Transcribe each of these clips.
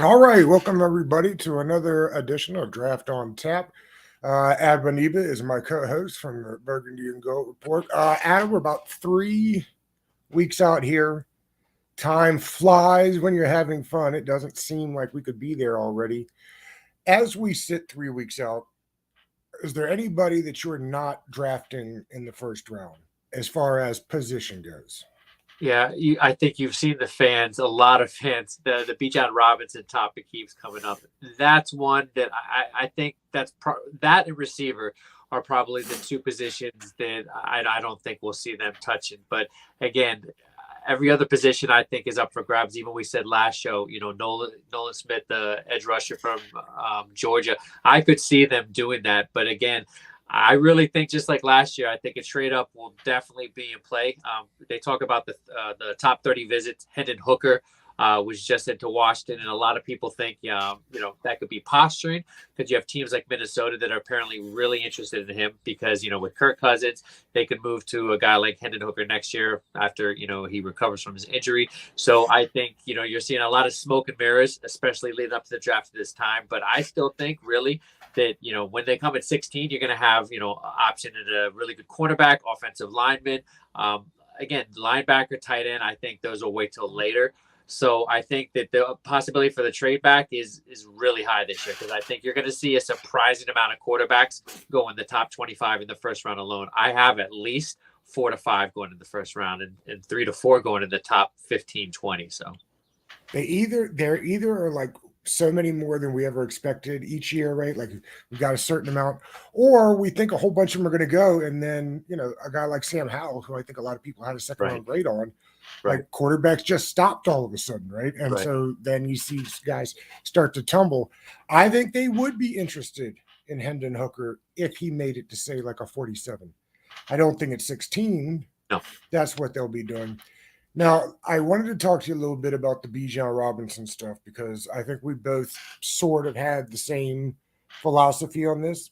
All right, welcome everybody to another edition of Draft on Tap. Ad Boniba is my co-host from the Burgundy and Gold Report. Adam, we're about 3 weeks out here. Time flies when you're having fun. It doesn't seem like we could be there already. As we sit 3 weeks out, is there anybody that you're not drafting in the first round as far as position goes? Yeah, I think you've seen the fans, a lot of fans. The Bijan Robinson topic keeps coming up. That's one that I think that and receiver are probably the two positions that I don't think we'll see them touching. But again, every other position I think is up for grabs. Even we said last show, Nolan Smith, the edge rusher from Georgia, I could see them doing that. But again, I really think just like last year, I think a trade up will definitely be in play. They talk about the top 30 visits. Hendon Hooker was just into Washington, and a lot of people think that could be posturing because you have teams like Minnesota that are apparently really interested in him because with Kirk Cousins, they could move to a guy like Hendon Hooker next year after he recovers from his injury. So I think you're seeing a lot of smoke and mirrors, especially leading up to the draft at this time. But I still think really that when they come at 16, you're going to have option at a really good cornerback, offensive lineman. Again, linebacker, tight end. I think those will wait till later. So I think that the possibility for the trade back is really high this year because I think you're going to see a surprising amount of quarterbacks go in the top 25 in the first round alone. I have at least 4 to 5 going in the first round and 3 to 4 going in the top 15, 20. So They're either are like so many more than we ever expected each year, right? Like we got a certain amount, or we think a whole bunch of them are going to go, and then a guy like Sam Howell, who I think a lot of people had a second right, round grade on, right, like quarterbacks just stopped all of a sudden, right? And right. so then you see guys start to tumble. I think they would be interested in Hendon Hooker if he made it to say like a 47. I don't think at 16 No, that's what they'll be doing. Now, I wanted to talk to you a little bit about the Bijan Robinson stuff because I think we both sort of had the same philosophy on this.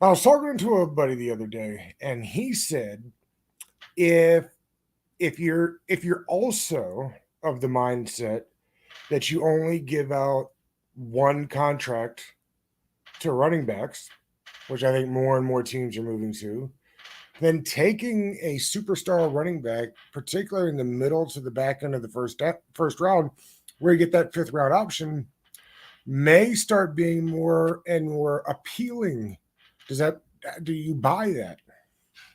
I was talking to a buddy the other day, and he said if if you're also of the mindset that you only give out one contract to running backs, which I think more and more teams are moving to, then taking a superstar running back, particularly in the middle to the back end of the first round, where you get that fifth round option, may start being more and more appealing. Does that do you buy that?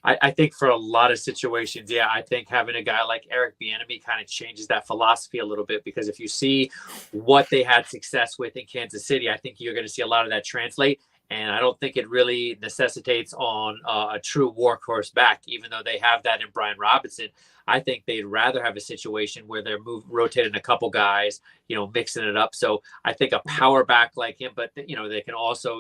I think for a lot of situations, yeah, I think having a guy like Eric Bieniemy kind of changes that philosophy a little bit because if you see what they had success with in Kansas City, I think you're going to see a lot of that translate. And I don't think it really necessitates on a true workhorse back, even though they have that in Brian Robinson. I think they'd rather have a situation where they're rotating a couple guys, mixing it up. So I think a power back like him, but they can also,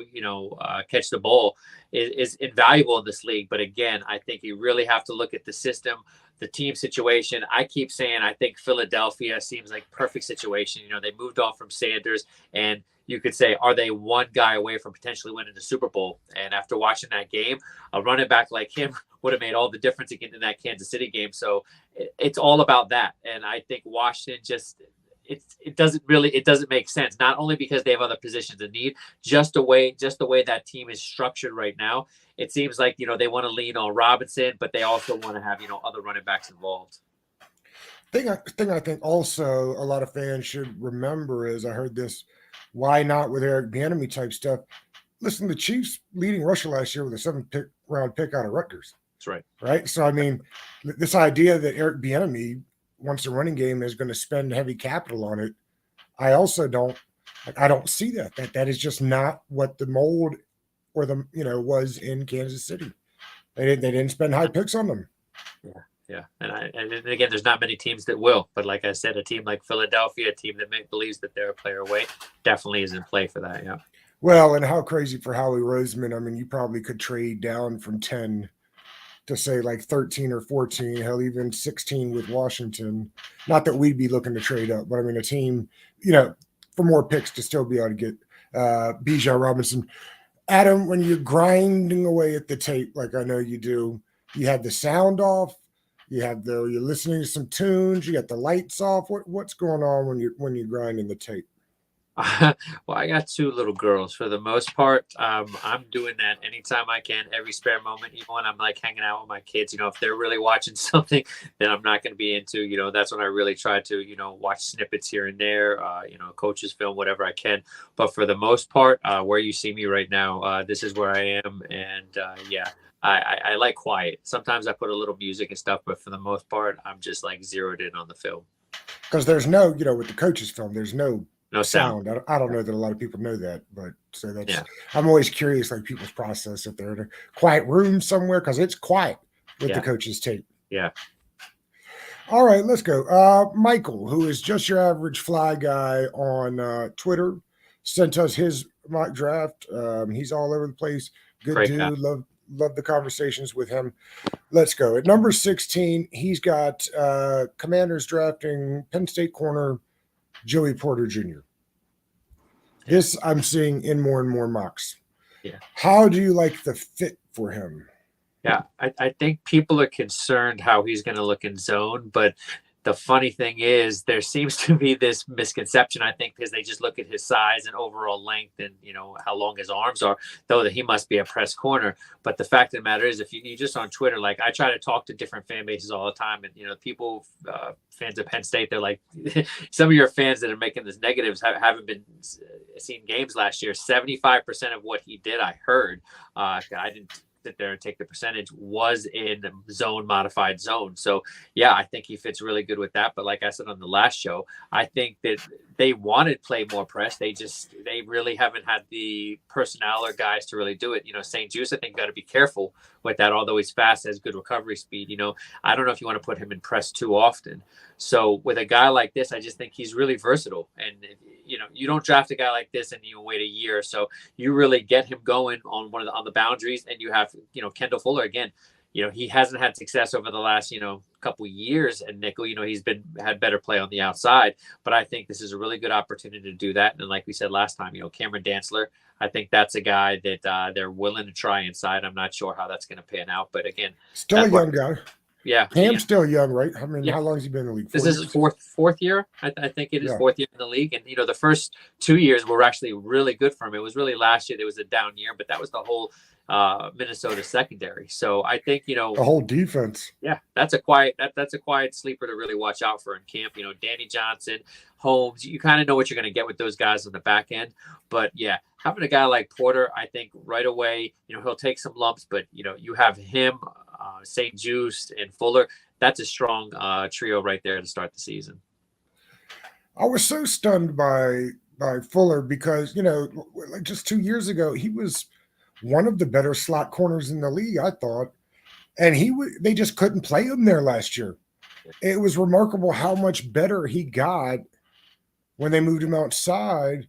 catch the ball is invaluable in this league. But again, I think you really have to look at the system, the team situation. I keep saying I think Philadelphia seems like perfect situation. They moved on from Sanders, and you could say, are they one guy away from potentially winning the Super Bowl? And after watching that game, a running back like him would have made all the difference again in that Kansas City game. So it's all about that. And I think Washington it doesn't make sense. Not only because they have other positions in need, just the way that team is structured right now. It seems like they want to lean on Robinson, but they also want to have other running backs involved. Thing I think also a lot of fans should remember is I heard this. Why not with Eric Bieniemy type stuff? Listen, the Chiefs leading rusher last year with a seventh round pick out of Rutgers, That's right. right? So I mean, this idea that Eric Bieniemy, once the running game is going to spend heavy capital on it, I also don't see that. That is just not what the mold or the was in Kansas City. They didn't spend high picks on them. Yeah, yeah, and again, there's not many teams that will, but like I said, a team like Philadelphia, a team that believes that they're a player away, definitely is in play for that. Yeah, Well, and how crazy for Howie Roseman. I mean, you probably could trade down from 10 to say like 13 or 14, hell, even 16 with Washington. Not that we'd be looking to trade up, but I mean, a team, for more picks to still be able to get Bijan Robinson. Adam, when you're grinding away at the tape, like I know you do, you have the sound off. You're listening to some tunes. You got the lights off. What's going on when you're grinding the tape? Well, I got two little girls. For the most part, I'm doing that anytime I can, every spare moment, even when I'm like hanging out with my kids. If they're really watching something that I'm not going to be into, that's when I really try to, watch snippets here and there, coaches film, whatever I can. But for the most part, where you see me right now, this is where I am. And yeah, I like quiet. Sometimes I put a little music and stuff, but for the most part, I'm just like zeroed in on the film. Because there's no, with the coaches film, there's no No sound. sound. I don't know that a lot of people know that, but so that's, Yeah. I'm always curious, like people's process if they're in a quiet room somewhere, because it's quiet with the Yeah. coaches tape. Yeah. All right, let's go. Michael, who is just your average fly guy on Twitter, sent us his mock draft. He's all over the place. Good Great guy. dude. Love the conversations with him. Let's go. At number 16, he's got Commanders drafting Penn State corner Joey Porter Jr. This I'm seeing in more and more mocks. Yeah. How do you like the fit for him? Yeah, I think people are concerned how he's going to look in zone, but the funny thing is there seems to be this misconception, I think, because they just look at his size and overall length and, how long his arms are, though that he must be a press corner. But the fact of the matter is, if you just on Twitter, like I try to talk to different fan bases all the time, and, people, fans of Penn State, they're like, some of your fans that are making this negatives haven't been seen games last year. 75% of what he did, I heard, I didn't sit there and take the percentage, was in zone, modified zone. So yeah, I think he fits really good with that. But like I said on the last show, I think that they wanted play more press. They really haven't had the personnel or guys to really do it. St. Juice, I think, got to be careful with that. Although he's fast, has good recovery speed. I don't know if you want to put him in press too often. So with a guy like this, I just think he's really versatile. And you don't draft a guy like this and you wait a year or so. You really get him going on the boundaries, and you have Kendall Fuller again. He hasn't had success over the last couple years at nickel. He's had better play on the outside, but I think this is a really good opportunity to do that. And like we said last time, Cameron Dantzler, I think that's a guy that they're willing to try inside. I'm not sure how that's going to pan out, but again, still a young guy. Yeah, Cam's still young, right? I mean, how long has he been in the league? This is fourth year. I think it is fourth year in the league. And, the first 2 years were actually really good for him. It was really last year. There was a down year, but that was the whole Minnesota secondary. So I think, the whole defense. Yeah, that's a quiet sleeper to really watch out for in camp. Danny Johnson, Holmes, you kind of know what you're going to get with those guys on the back end. But yeah, having a guy like Porter, I think right away, he'll take some lumps, but you have him, St. Juice and Fuller. That's a strong trio right there to start the season. I was so stunned by Fuller because, like just 2 years ago, he was one of the better slot corners in the league, I thought. And they just couldn't play him there last year. It was remarkable how much better he got when they moved him outside.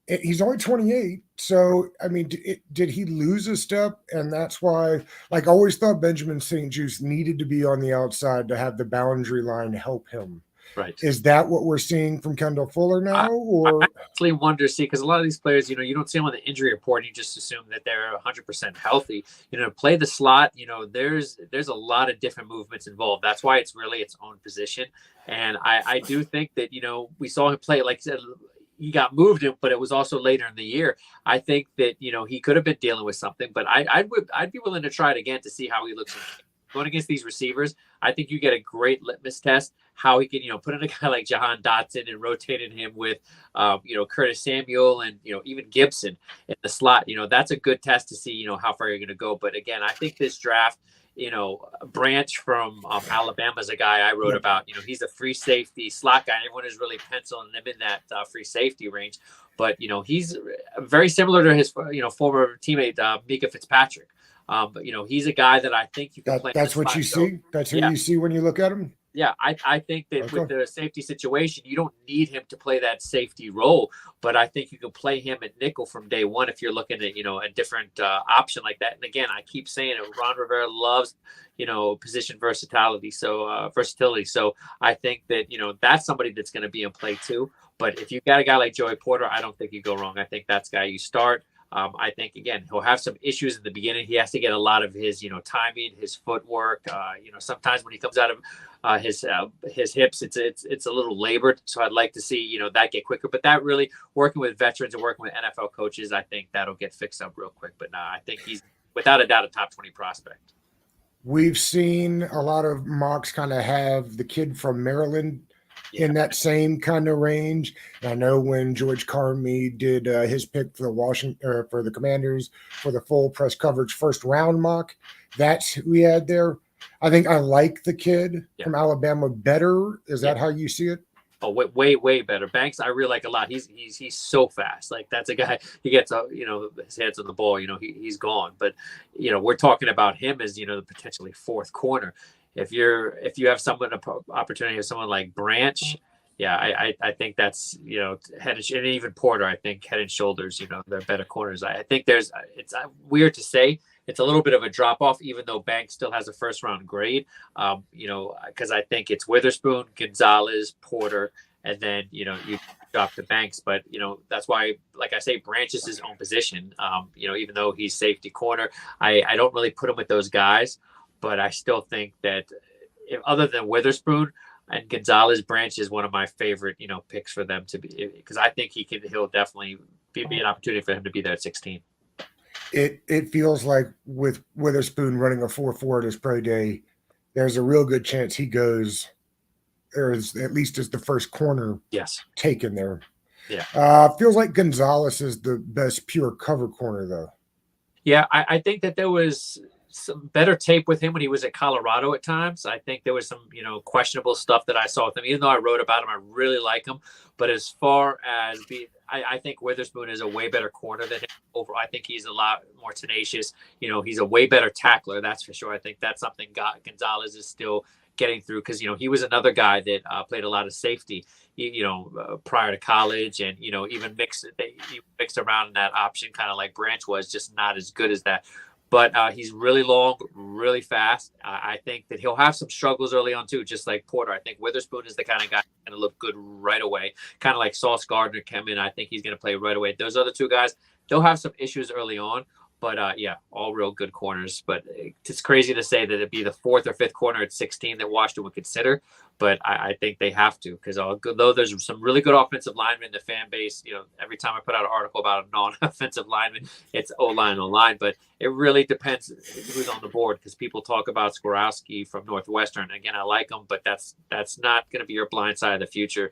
He's only 28. So, I mean, did he lose a step? And that's why, like, I always thought Benjamin St. Juice needed to be on the outside to have the boundary line help him. Right. Is that what we're seeing from Kendall Fuller now? I actually wonder, because a lot of these players, you don't see them on the injury report. You just assume that they're 100% healthy. To play the slot, there's a lot of different movements involved. That's why it's really its own position. And I do think that, we saw him play, like I said, he got moved in, but it was also later in the year. I think that, he could have been dealing with something, but I'd be willing to try it again to see how he looks going against these receivers. I think you get a great litmus test how he can, put in a guy like Jahan Dotson and rotated him with, Curtis Samuel and, even Gibson in the slot. That's a good test to see, how far you're going to go. But again, I think this draft, Branch from Alabama is a guy I wrote about. He's a free safety slot guy. Everyone is really penciling him in that free safety range. But, he's very similar to his, former teammate, Mika Fitzpatrick. But, he's a guy that I think you can play. That's what you see? That's who you see when you look at him? Yeah, I think that with the safety situation, you don't need him to play that safety role, but I think you can play him at nickel from day one if you're looking at, a different option like that. And again, I keep saying it, Ron Rivera loves, position versatility. So I think that, that's somebody that's going to be in play too. But if you got a guy like Joey Porter, I don't think you go wrong. I think that's a guy you start. I think, again, he'll have some issues in the beginning. He has to get a lot of his, timing, his footwork. Sometimes when he comes out of his hips, it's a little labored. So I'd like to see, that get quicker. But that really, working with veterans and working with NFL coaches, I think that'll get fixed up real quick. But I think he's without a doubt a top 20 prospect. We've seen a lot of mocks kind of have the kid from Maryland in that same kind of range. And I know when George Carmi did his pick for the Washington for the Commanders for the full press coverage first round mock, that's who we had there. I think I like the kid from Alabama better. Is that how you see it? Oh, way better. Banks, I really like a lot. He's so fast. Like, that's a guy. He gets his head's on the ball. He's gone. But we're talking about him as the potentially fourth corner. If you have someone opportunity of someone like Branch, I think that's head and even Porter. I think head and shoulders. They're better corners. I think it's weird to say. It's a little bit of a drop off, even though Banks still has a first round grade. Because I think it's Witherspoon, Gonzalez, Porter, and then you drop the Banks. But that's why, like I say, Branch is his own position. Even though he's safety corner, I don't really put him with those guys. But I still think that other than Witherspoon and Gonzalez, Branch is one of my favorite picks for them to be, because I think he'll definitely be an opportunity for him to be there at 16. It feels like with Witherspoon running a 4.4 at his pro day, there's a real good chance he goes, or is at least as the first corner taken there. Yeah. Feels like Gonzalez is the best pure cover corner, though. Yeah, I think that there was some better tape with him when he was at Colorado at times. I think there was some, questionable stuff that I saw with him. Even though I wrote about him, I really like him. But as far as I think Witherspoon is a way better corner than him. I think he's a lot more tenacious. He's a way better tackler, that's for sure. I think that's something Gonzalez is still getting through, because he was another guy that played a lot of safety, prior to college, and even mixed around in that option, kind of like Branch was, just not as good as that. But he's really long, really fast. I think that he'll have some struggles early on too, just like Porter. I think Witherspoon is the kind of guy that's going to look good right away, kind of like Sauce Gardner came in. I think he's going to play right away. Those other two guys, they'll have some issues early on, but all real good corners. But it's crazy to say that it'd be the fourth or fifth corner at 16 that Washington would consider. But I think they have to, because although there's some really good offensive linemen in the fan base, every time I put out an article about a non-offensive lineman, it's O-line. But it really depends who's on the board, because people talk about Skorowski from Northwestern. Again, I like him, but that's not going to be your blind side of the future.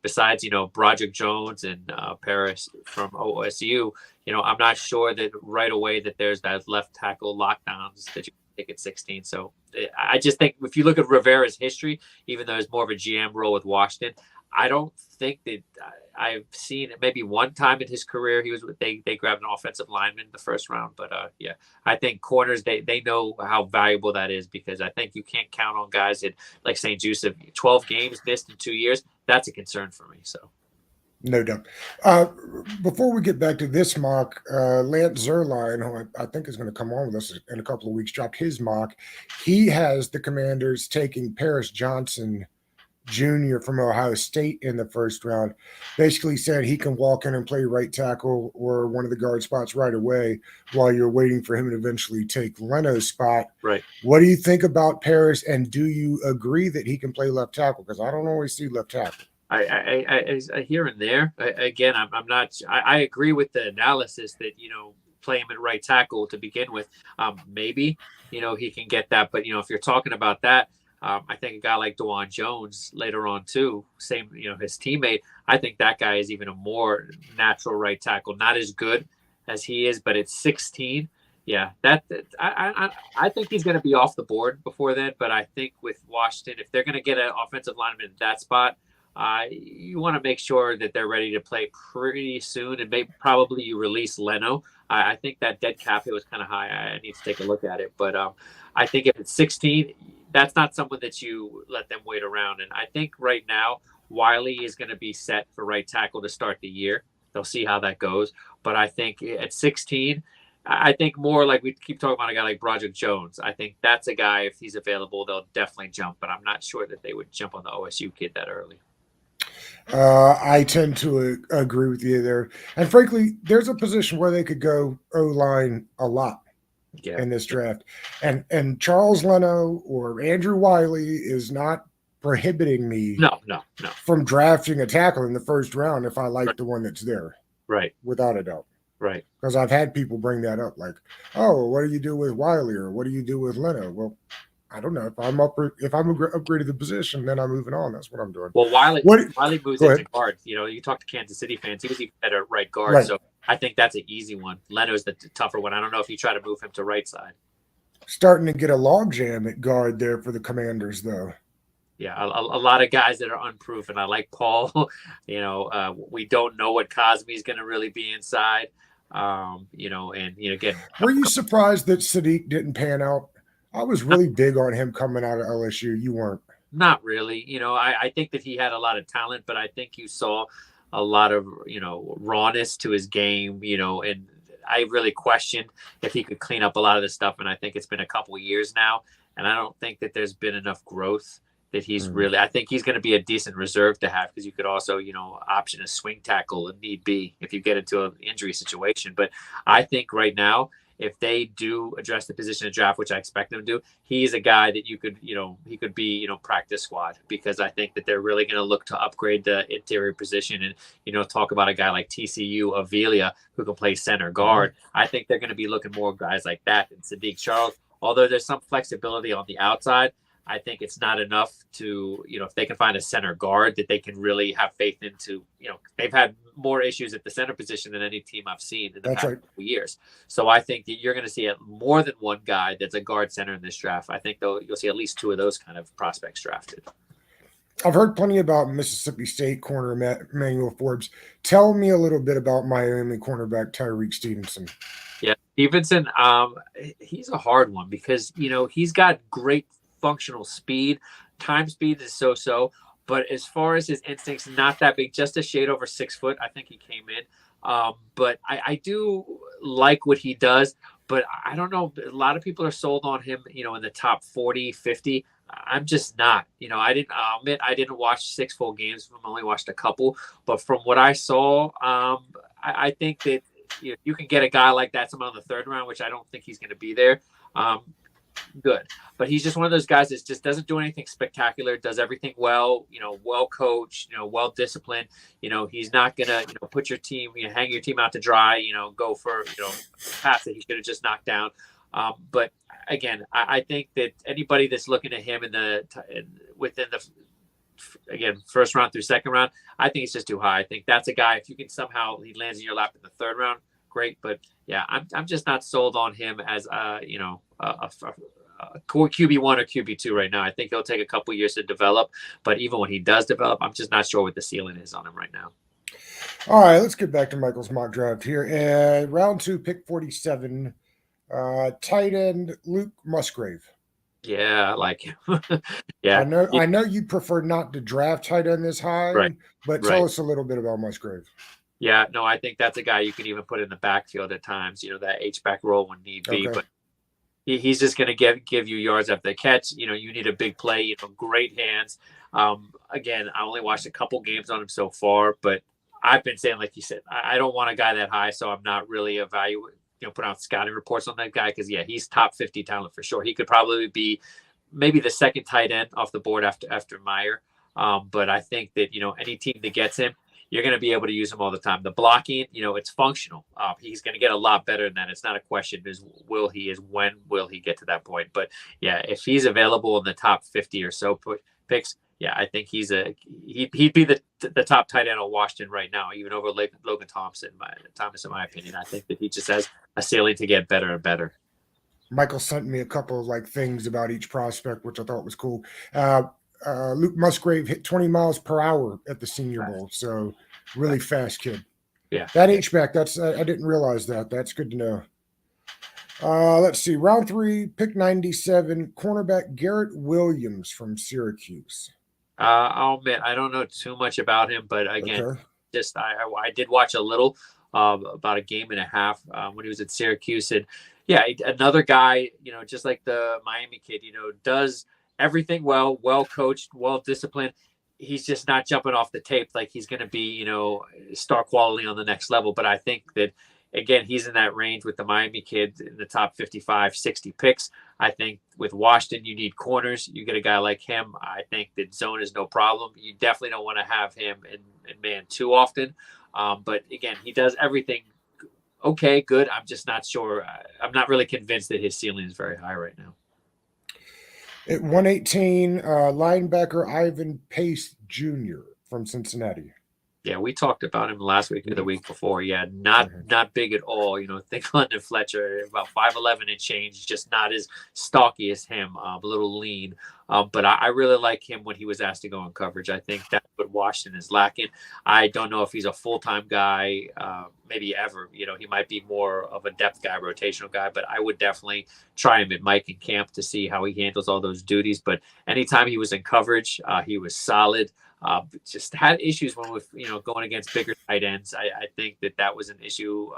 Besides, Broderick Jones and Paris from OSU, I'm not sure that right away that there's that left tackle lockdowns that you take at 16. So I just think if you look at Rivera's history, even though it's more of a GM role with Washington, I don't think that I've seen it. Maybe one time in his career they grabbed an offensive lineman in the first round. But I think corners, they know how valuable that is, because I think you can't count on guys that, like St. Joseph, 12 games missed in 2 years. That's a concern for me. So. No doubt. Before we get back to this mock, Lance Zerline, who I think is going to come on with us in a couple of weeks, dropped his mock. He has the Commanders taking Paris Johnson Jr. from Ohio State in the first round. Basically said he can walk in and play right tackle or one of the guard spots right away while you're waiting for him to eventually take Leno's spot. Right. What do you think about Paris, and do you agree that he can play left tackle? Because I don't always see left tackle. I here and there. Again, I'm not. I agree with the analysis that play him at right tackle to begin with. Maybe he can get that, but if you're talking about that, I think a guy like DeJuan Jones later on too, same his teammate. I think that guy is even a more natural right tackle. Not as good as he is, but at 16, yeah, I think he's going to be off the board before then. But I think with Washington, if they're going to get an offensive lineman in that spot, you want to make sure that they're ready to play pretty soon, and probably you release Leno. I think that dead cap hit was kind of high. I need to take a look at it, but I think if it's 16, that's not someone that you let them wait around. And I think right now Wiley is going to be set for right tackle to start the year. They'll see how that goes, but I think at 16, I think more like we keep talking about a guy like Broderick Jones. I think that's a guy, if he's available, they'll definitely jump, but I'm not sure that they would jump on the OSU kid that early. I tend to agree with you there. And frankly, there's a position where they could go O line a lot Yeah. in this draft. And Charles Leno or Andrew Wiley is not prohibiting me No, no, no. from drafting a tackle in the first round if I Right, like the one that's there, right, without a doubt. right. Because I've had people bring that up, like, "Oh, what do you do with Wiley or what do you do with Leno?" Well, I don't know. If I'm upgraded the position, then I'm moving on. That's what I'm doing. Well, What? Wiley moves Go into ahead. guard. You talk to Kansas City fans; he was even better at right guard. Right. So I think that's an easy one. Leno's the tougher one. I don't know if you try to move him to right side. Starting to get a logjam at guard there for the Commanders, though. Yeah, a lot of guys that are unproven. I like Paul. We don't know what Cosme's going to really be inside. Again, Were you surprised that Sadiq didn't pan out? I was really big on him coming out of LSU. You weren't. not really. I think that he had a lot of talent, but I think you saw a lot of, rawness to his game, and I really questioned if he could clean up a lot of this stuff. And I think it's been a couple of years now, and I don't think that there's been enough growth that he's really, I think he's going to be a decent reserve to have, because you could also, option a swing tackle if need be if you get into an injury situation. But I think right now, if they do address the position of draft, which I expect them to do, he's a guy that you could, he could be, practice squad, because I think that they're really going to look to upgrade the interior position and, talk about a guy like TCU Avila who can play center guard. I think they're going to be looking more guys like that than Sadiq Charles. Although there's some flexibility on the outside, I think it's not enough to, if they can find a center guard that they can really have faith into, they've had more issues at the center position than any team I've seen in the past couple years. So I think that you're going to see more than one guy that's a guard center in this draft. I think you'll see at least two of those kind of prospects drafted. I've heard plenty about Mississippi State corner Emmanuel Forbes. Tell me a little bit about Miami cornerback Tyreek Stevenson. Yeah, Stevenson, he's a hard one because, he's got great functional speed. Time speed is so, but as far as his instincts, not that big, just a shade over 6 foot. I think he came in. But I do like what he does, but I don't know. A lot of people are sold on him, in the top 40, 50. I'm just not, I'll admit I didn't watch 6 full games. I only watched a couple, but from what I saw, I think that you can get a guy like that somehow in the 3rd round, which I don't think he's going to be there. Good, but he's just one of those guys that just doesn't do anything spectacular, does everything well, well coached, well disciplined. He's not gonna put your team, hang your team out to dry, go for pass that he should have just knocked down. But again, I think that anybody that's looking at him within the 1st round through 2nd round, I think it's just too high. I think that's a guy, if you can somehow he lands in your lap in the 3rd round, great. But yeah, I'm just not sold on him as a QB1 or QB2 right now. I think he'll take a couple years to develop, but even when he does develop, I'm just not sure what the ceiling is on him right now. All right, let's get back to Michael's mock draft here. Round 2, pick 47, tight end Luke Musgrave. Yeah, I like him. Yeah, I know you prefer not to draft tight end this high, right, but tell us a little bit about Musgrave. Yeah, no, I think that's a guy you can even put in the backfield at times, that H-back role when need be. But he's just going to give you yards after the catch. You need a big play, great hands. Again, I only watched a couple games on him so far, but I've been saying, like you said, I don't want a guy that high, so I'm not really put out scouting reports on that guy because, yeah, he's top 50 talent for sure. He could probably be maybe the 2nd tight end off the board after Meyer. But I think that, any team that gets him, you're going to be able to use him all the time. The blocking, it's functional. He's going to get a lot better than that. It's not a question when will he get to that point? But yeah, if he's available in the top 50 or so picks, yeah, I think he'd be the top tight end on Washington right now, even over Logan Thomas, in my opinion. I think that he just has a ceiling to get better and better. Michael sent me a couple of things about each prospect, which I thought was cool. Luke Musgrave hit 20 miles per hour at the Senior Bowl, so really fast kid. Yeah, that H-back, I didn't realize that. That's good to know. Let's see, round 3, pick 97, cornerback Garrett Williams from Syracuse. I'll admit I don't know too much about him, but again, I did watch a little, about a game and a half when he was at Syracuse, and yeah, another guy, just like the Miami kid, does everything well coached, well disciplined. he's just not jumping off the tape like he's going to be, star quality on the next level. But I think that, again, he's in that range with the Miami kid in the top 55, 60 picks. I think with Washington, you need corners. You get a guy like him. I think that zone is no problem. You definitely don't want to have him in man too often. But again, he does everything okay, good. I'm just not sure. I'm not really convinced that his ceiling is very high right now. At 118, linebacker Ivan Pace Jr. from Cincinnati. Yeah, we talked about him last week or the week before. Yeah, not big at all. Think London Fletcher, about 5'11" and change, just not as stocky as him, a little lean. But I really like him when he was asked to go in coverage. I think that's what Washington is lacking. I don't know if he's a full-time guy, maybe ever. He might be more of a depth guy, rotational guy, but I would definitely try him at Mike and camp to see how he handles all those duties. But anytime he was in coverage, he was solid. Just had issues when with going against bigger tight ends. I think that was an issue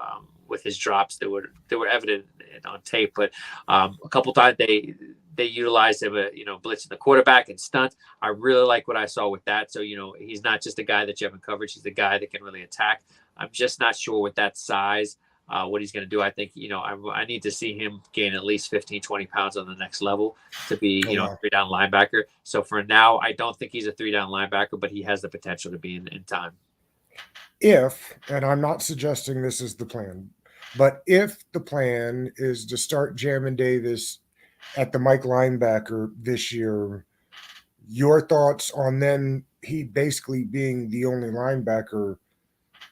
with his drops that were evident on tape. But a couple times they utilized him, blitzing the quarterback and stunt. I really like what I saw with that. So he's not just a guy that you have in coverage; he's a guy that can really attack. I'm just not sure with that size. What he's going to do. I think, I need to see him gain at least 15, 20 pounds on the next level to be, a 3-down linebacker. So for now, I don't think he's a 3-down linebacker, but he has the potential to be in time. And I'm not suggesting this is the plan, but if the plan is to start Jamin Davis at the Mike linebacker this year, your thoughts on then he basically being the only linebacker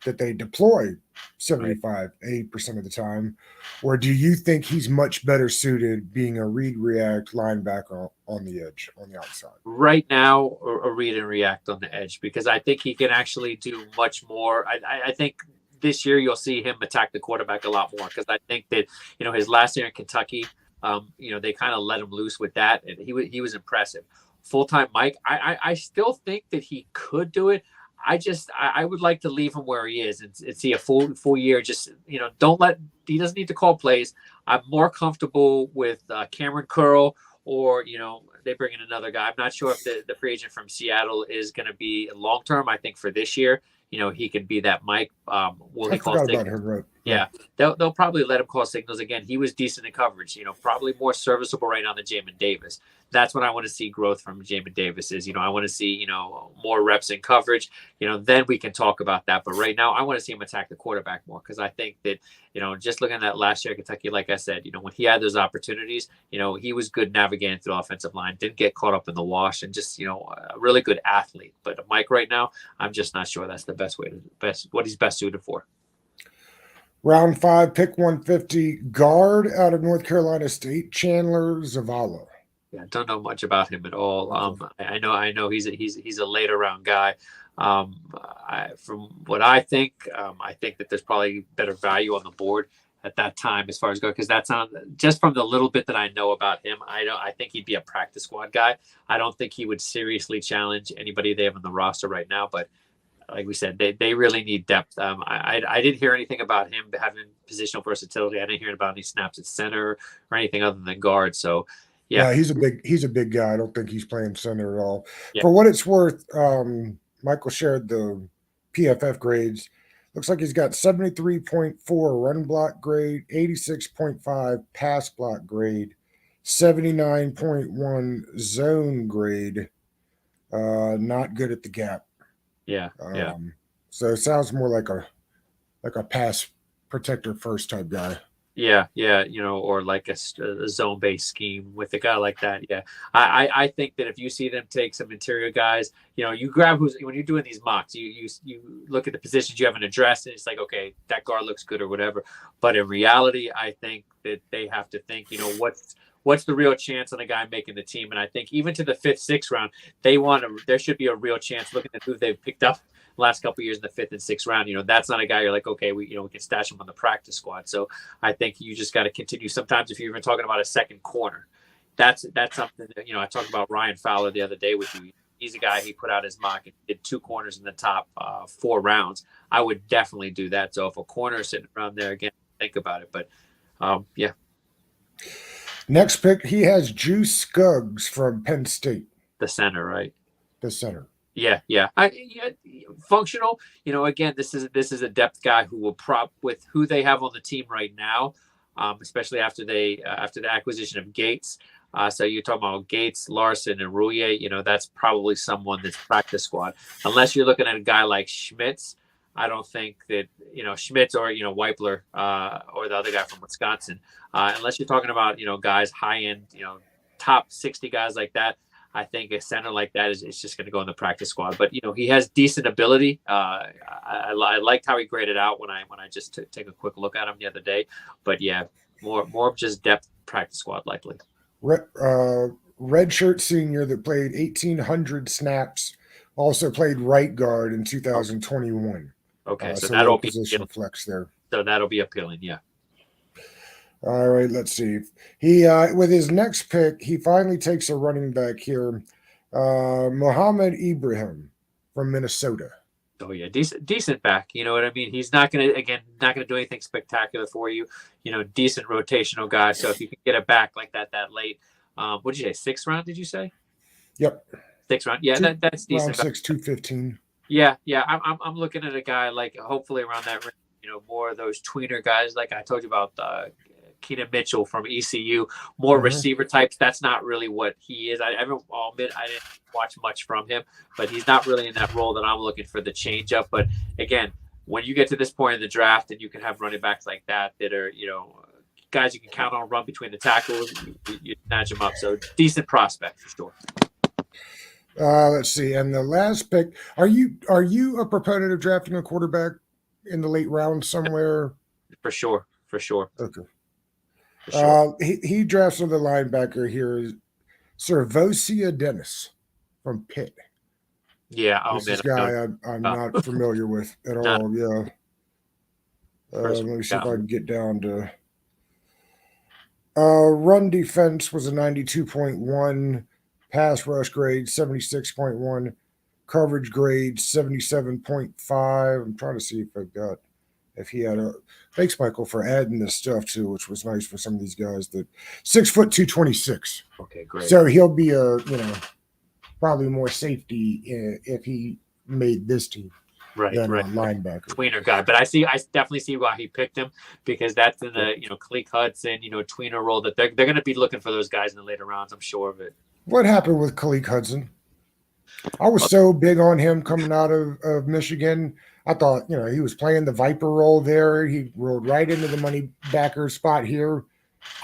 that they deploy 75, 80% of the time? Or do you think he's much better suited being a read react linebacker on the edge, on the outside? Right now, a read and react on the edge, because I think he can actually do much more. I think this year you'll see him attack the quarterback a lot more, because I think that, his last year in Kentucky, they kind of let him loose with that, and he was impressive. Full-time Mike, I still think that he could do it. I would like to leave him where he is and see a full year. Just, he doesn't need to call plays. I'm more comfortable with Cameron Curl, or, they bring in another guy. I'm not sure if the free agent from Seattle is going to be long-term. I think for this year, he could be that Mike. Will he call signals? Him, right? Yeah. They'll probably let him call signals again. He was decent in coverage, probably more serviceable right now than Jamin Davis. That's when I want to see growth from Jamin Davis is, I want to see, more reps in coverage, then we can talk about that. But right now I want to see him attack the quarterback more, because I think that, just looking at that last year at Kentucky, like I said, when he had those opportunities, he was good navigating through the offensive line, didn't get caught up in the wash, and just, a really good athlete. But Mike right now, I'm just not sure that's the what he's best suited for. Round 5, pick 150, guard out of North Carolina State, Chandler Zavala. Yeah, don't know much about him at all. I know he's a later round guy. From what I think that there's probably better value on the board at that time as far as go, because that's on just from the little bit that I know about him. I think he'd be a practice squad guy. I don't think he would seriously challenge anybody they have on the roster right now. But like we said, they really need depth. I didn't hear anything about him having positional versatility. I didn't hear about any snaps at center or anything other than guard. So. Yeah, he's a big guy. I don't think he's playing center at all. Yeah. For what it's worth, Michael shared the PFF grades. Looks like he's got 73.4 run block grade, 86.5 pass block grade, 79.1 zone grade. Not good at the gap. Yeah. So it sounds more like a pass protector first type guy. Yeah, or like a zone-based scheme with a guy like that. Yeah, I think that if you see them take some interior guys, you grab when you're doing these mocks, you look at the positions you haven't addressed, and it's like, okay, that guard looks good or whatever. But in reality, I think that they have to think, what's the real chance on a guy making the team? And I think even to the 5th, 6th round, there should be a real chance looking at who they've picked up last couple of years in the 5th and 6th round. That's not a guy you're like, okay, we can stash him on the practice squad. So I think you just got to continue. Sometimes if you're even talking about a second corner, that's something that, I talked about Ryan Fowler the other day with you. He's a guy, he put out his mock and did 2 corners in the top 4 rounds. I would definitely do that. So if a corner is sitting around there, again, think about it. But yeah. Next pick, he has Juice Scuggs from Penn State. The center, right? The center. Yeah. Functional. Again, this is a depth guy who will prop with who they have on the team right now, especially after the acquisition of Gates. So you're talking about Gates, Larson, and Rouillet. That's probably someone that's practice squad. Unless you're looking at a guy like Schmitz, I don't think that Schmitz or Weipler or the other guy from Wisconsin. Unless you're talking about guys high end, top 60 guys like that. I think a center like that is just going to go in the practice squad. But he has decent ability. I liked how he graded out when I just take a quick look at him the other day. But yeah, more of just depth practice squad likely. Redshirt senior that played 1,800 snaps, also played right guard in 2021. Okay, so that'll be position flex there. So that'll be appealing, yeah. All right, let's see. He with his next pick, he finally takes a running back here, Mohammed Ibrahim from Minnesota. Oh yeah, decent back. You know what I mean? He's not gonna do anything spectacular for you. Decent rotational guy. So if you can get it back like that late, what did you say? 6th round? Did you say? Yep. 6th round. Yeah, that's decent. Round 6, 215. Yeah. I'm looking at a guy like hopefully around that range. More of those tweener guys like I told you about. Keenan Mitchell from ECU, more receiver types. That's not really what he is. I'll admit I didn't watch much from him, but he's not really in that role that I'm looking for the change up. But again, when you get to this point in the draft and you can have running backs like that are, guys you can count on run between the tackles, you snatch them up. So decent prospect for sure. Let's see. And the last pick, are you a proponent of drafting a quarterback in the late round somewhere? For sure. Okay. Sure. He drafts another linebacker here, Servosia Dennis from Pitt. Yeah, this guy I'm not familiar with at all. Yeah. Let me see if I can get down to. Run defense was a 92.1, pass rush grade 76.1, coverage grade 77.5. I'm trying to see if he had a. Thanks, Michael, for adding this stuff too, which was nice for some of these guys. That 6 foot 226. Okay, great. So he'll be probably more safety if he made this team. Right. Linebacker. Tweener guy. But I definitely see why he picked him, because that's in the Khaleke Hudson, tweener role that they're going to be looking for those guys in the later rounds. I'm sure of it. What happened with Khaleke Hudson? I was so big on him coming out of Michigan. I thought, he was playing the Viper role there. He rolled right into the money backer spot here.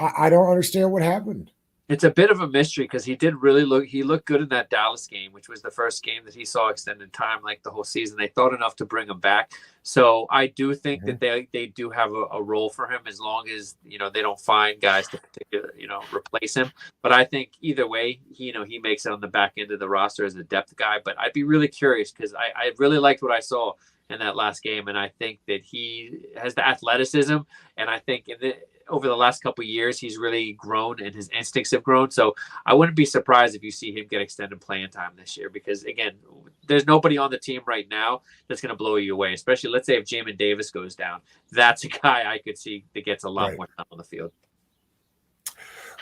I don't understand what happened. It's a bit of a mystery because he looked good in that Dallas game, which was the first game that he saw extended time, like the whole season. They thought enough to bring him back. So I do think that they do have a role for him as long as, they don't find guys to replace him. But I think either way, he makes it on the back end of the roster as a depth guy. But I'd be really curious because I really liked what I saw in that last game. And I think that he has the athleticism. And I think over the last couple of years, he's really grown and his instincts have grown. So I wouldn't be surprised if you see him get extended playing time this year, because again, there's nobody on the team right now that's going to blow you away, especially let's say if Jamin Davis goes down. That's a guy I could see that gets a lot more time on the field.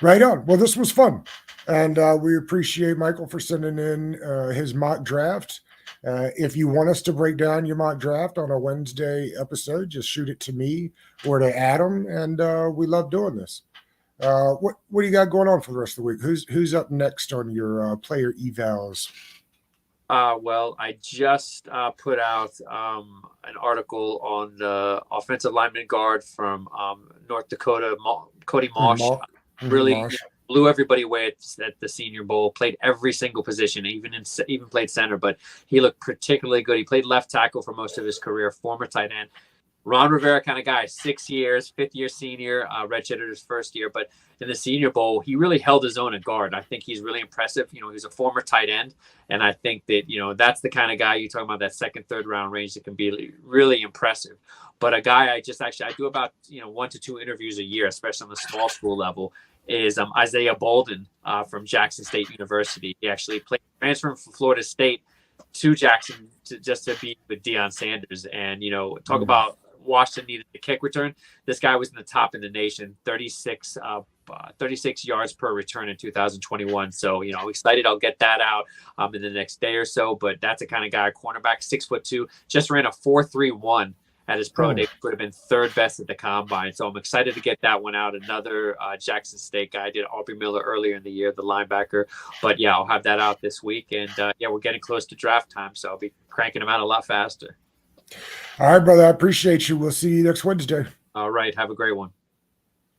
Right on. Well, this was fun. And we appreciate Michael for sending in his mock draft. If you want us to break down your mock draft on a Wednesday episode, just shoot it to me or to Adam, and we love doing this. What do you got going on for the rest of the week? Who's up next on your player evals? Well, I just put out an article on the offensive lineman guard from North Dakota, Cody Mosh. Really blew everybody away at the Senior Bowl. Played every single position, even played center, but he looked particularly good. He played left tackle for most of his career, former tight end. Ron Rivera kind of guy, 6 years, 5th-year senior, redshirted his first year. But in the Senior Bowl, he really held his own at guard. I think he's really impressive. He's a former tight end. And I think that, that's the kind of guy you're talking about, that 2nd, 3rd round range that can be really impressive. But a guy I do about, 1 to 2 interviews a year, especially on the small school level, is Isaiah Bolden from Jackson State University. He actually transferred from Florida State to Jackson just to be with Deion Sanders. And, talk about Washington needed a kick return. This guy was in the top in the nation, 36 36 yards per return in 2021. So, I'm excited I'll get that out in the next day or so. But that's the kind of guy, cornerback, 6'2", just ran a 4.31 at his pro day, would have been third best at the combine. So I'm excited to get that one out. Another Jackson State guy. I did Aubrey Miller earlier in the year, the linebacker. But yeah, I'll have that out this week. And we're getting close to draft time, so I'll be cranking them out a lot faster. All right, brother. I appreciate you. We'll see you next Wednesday. All right. Have a great one.